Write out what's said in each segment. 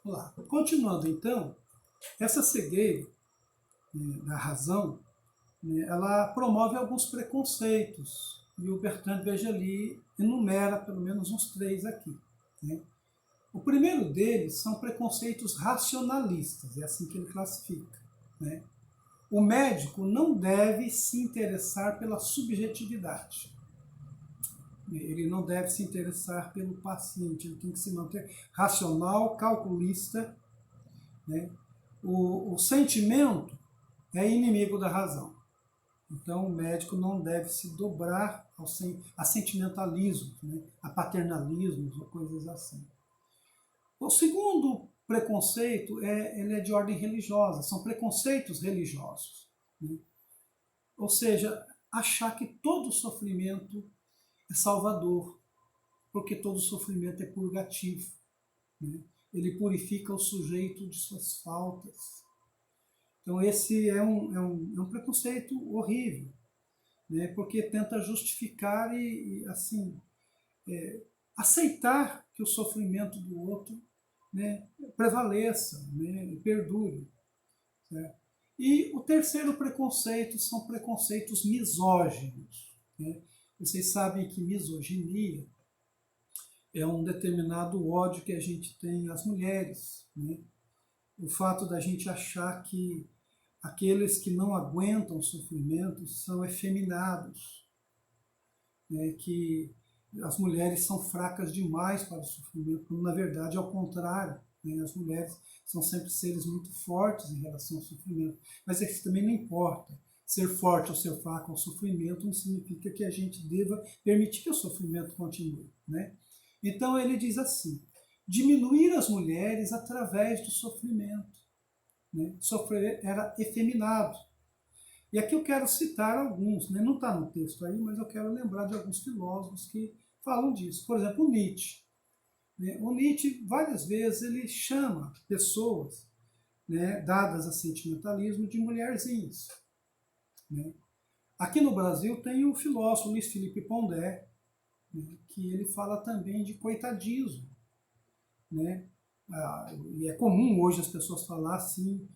Lá. Continuando então, essa cegueira, da razão, ela promove alguns preconceitos, e o Bertrand ali enumera pelo menos uns 3 aqui. Né? O primeiro deles são preconceitos racionalistas, é assim que ele classifica. Né? O médico não deve se interessar pela subjetividade. Ele não deve se interessar pelo paciente, ele tem que se manter racional, calculista. Né? O sentimento é inimigo da razão. Então, o médico não deve se dobrar a sentimentalismo, né? A paternalismos ou coisas assim. O segundo preconceito ele é de ordem religiosa, são preconceitos religiosos. Né? Ou seja, achar que todo sofrimento é salvador, porque todo sofrimento é purgativo. Né? Ele purifica o sujeito de suas faltas. Então esse é um preconceito horrível, né? Porque tenta justificar e assim, aceitar que o sofrimento do outro, né, prevaleça, né, e perdure. Né? E o terceiro preconceito são preconceitos misóginos. Né? Vocês sabem que misoginia é um determinado ódio que a gente tem às mulheres. Né? O fato da gente achar que aqueles que não aguentam o sofrimento são efeminados, né? Que as mulheres são fracas demais para o sofrimento, quando na verdade é o contrário. Né? As mulheres são sempre seres muito fortes em relação ao sofrimento. Mas isso também não importa. Ser forte ou ser fraco ao sofrimento não significa que a gente deva permitir que o sofrimento continue. Né? Então ele diz assim, diminuir as mulheres através do sofrimento. Né? Sofrer era efeminado. E aqui eu quero citar alguns, né? Não está no texto aí, mas eu quero lembrar de alguns filósofos que falam disso. Por exemplo, o Nietzsche. Né? O Nietzsche, várias vezes, ele chama pessoas, né, dadas a sentimentalismo de mulherzinhas. Né? Aqui no Brasil tem o filósofo Luiz Felipe Pondé, né, que ele fala também de coitadismo. Né? E é comum hoje as pessoas falar assim,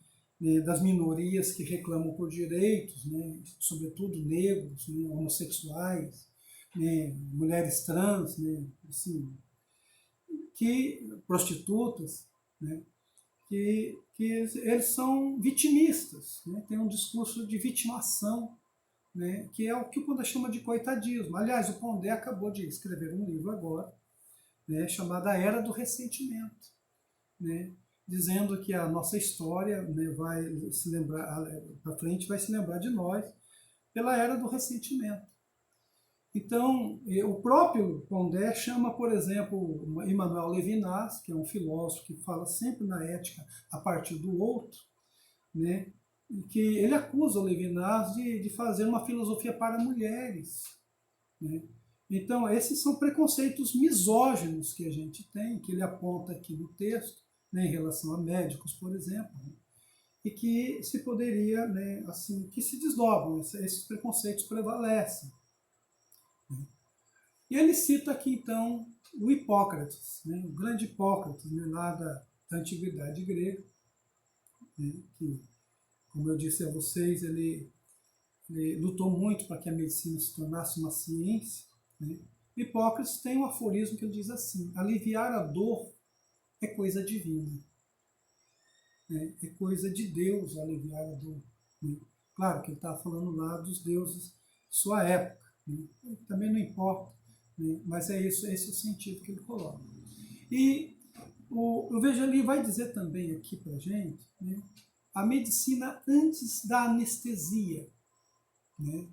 né, das minorias que reclamam por direitos, né, sobretudo negros, né, homossexuais, né, mulheres trans, né, assim, prostitutas, né, que eles são vitimistas, né, tem um discurso de vitimação, né, que é o que o Pondé chama de coitadismo. Aliás, o Pondé acabou de escrever um livro agora, né, chamado A Era do Ressentimento, né, dizendo que a nossa história, né, vai se lembrar, para frente vai se lembrar de nós pela Era do Ressentimento. Então, o próprio Pondé chama, por exemplo, Emmanuel Levinas, que é um filósofo que fala sempre na ética a partir do outro, né, que ele acusa o Levinas de fazer uma filosofia para mulheres. Né? Então, esses são preconceitos misóginos que a gente tem, que ele aponta aqui no texto, né, em relação a médicos, por exemplo, né, e que se poderia, né, assim, que se desdobram, esses preconceitos prevalecem. Né? E ele cita aqui, então, o Hipócrates, né, o grande Hipócrates, né, lá da Antiguidade Grega, né, que, como eu disse a vocês, ele lutou muito para que a medicina se tornasse uma ciência. Né? Hipócrates tem um aforismo que ele diz assim, aliviar a dor é coisa divina. Né? É coisa de Deus aliviar a dor. Né? Claro que ele estava falando lá dos deuses de sua época. Né? Também não importa, né? Mas esse é o sentido que ele coloca. E o Vejali vai dizer também aqui para a gente, né, a medicina antes da anestesia. Né?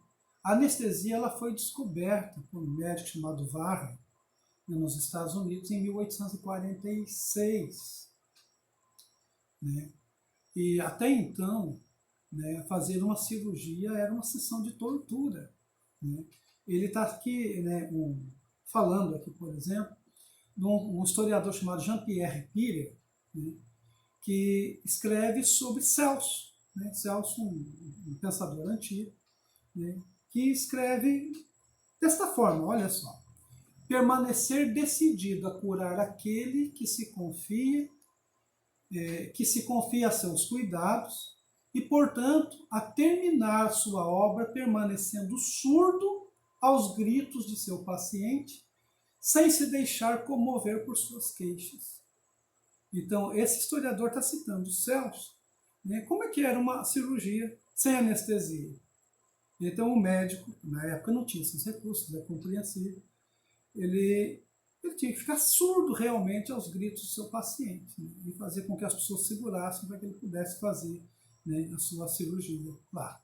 A anestesia ela foi descoberta por um médico chamado Varro, nos Estados Unidos, em 1846. Né? E até então, né, fazer uma cirurgia era uma sessão de tortura. Né? Ele está aqui, né, falando aqui, por exemplo, de um historiador chamado Jean-Pierre Pirer, né, que escreve sobre Celso. Né? Celso, um pensador antigo, né, que escreve desta forma, olha só. Permanecer decidido a curar aquele que se confia que se confia a seus cuidados e, portanto, a terminar sua obra permanecendo surdo aos gritos de seu paciente, sem se deixar comover por suas queixas. Então, esse historiador está citando Celso, né, como é que era uma cirurgia sem anestesia. Então, o médico, na época não tinha esses recursos, é compreensível, ele tinha que ficar surdo realmente aos gritos do seu paciente, né, e fazer com que as pessoas segurassem para que ele pudesse fazer, né, a sua cirurgia lá.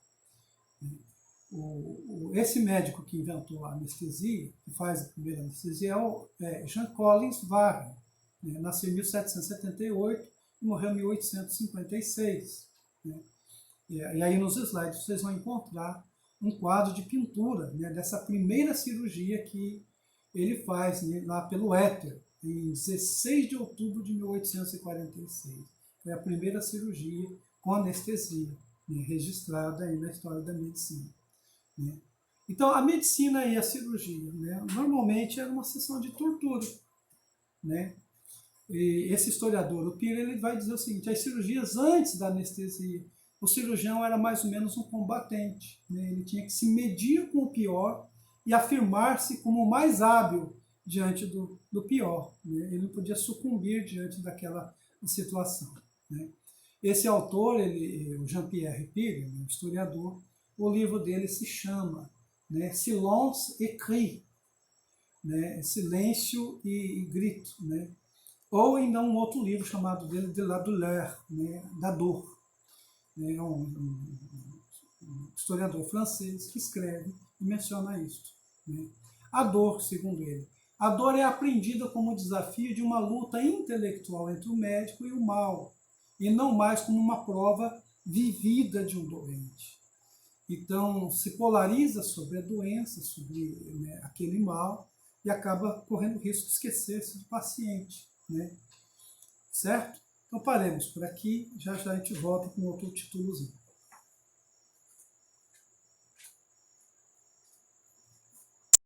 Esse médico que inventou a anestesia, que faz a primeira anestesia, é Jean Collins Varren, né, nasceu em 1778 e morreu em 1856. Né. E aí nos slides vocês vão encontrar um quadro de pintura, né, dessa primeira cirurgia que ele faz, né, lá pelo éter, em 16 de outubro de 1846. Foi a primeira cirurgia com anestesia, né, registrada aí na história da medicina. Né. Então, a medicina e a cirurgia, né, normalmente era uma sessão de tortura. Né. E esse historiador, o Pira, ele vai dizer o seguinte: as cirurgias antes da anestesia, o cirurgião era mais ou menos um combatente, né? Ele tinha que se medir com o pior e afirmar-se como o mais hábil diante do pior, né? Ele não podia sucumbir diante daquela situação. Né? Esse autor, o Jean-Pierre Pire, um historiador, o livro dele se chama, né, Silence et Cri, né, Silêncio e Grito, né? Ou ainda um outro livro chamado dele de La Douleur, né, da dor. É um historiador francês que escreve e menciona isso. Né? A dor, segundo ele. A dor é apreendida como desafio de uma luta intelectual entre o médico e o mal, e não mais como uma prova vivida de um doente. Então, se polariza sobre a doença, sobre, né, aquele mal, e acaba correndo o risco de esquecer-se do paciente. Né? Certo? Então paremos por aqui, já já a gente volta com outro títulozinho.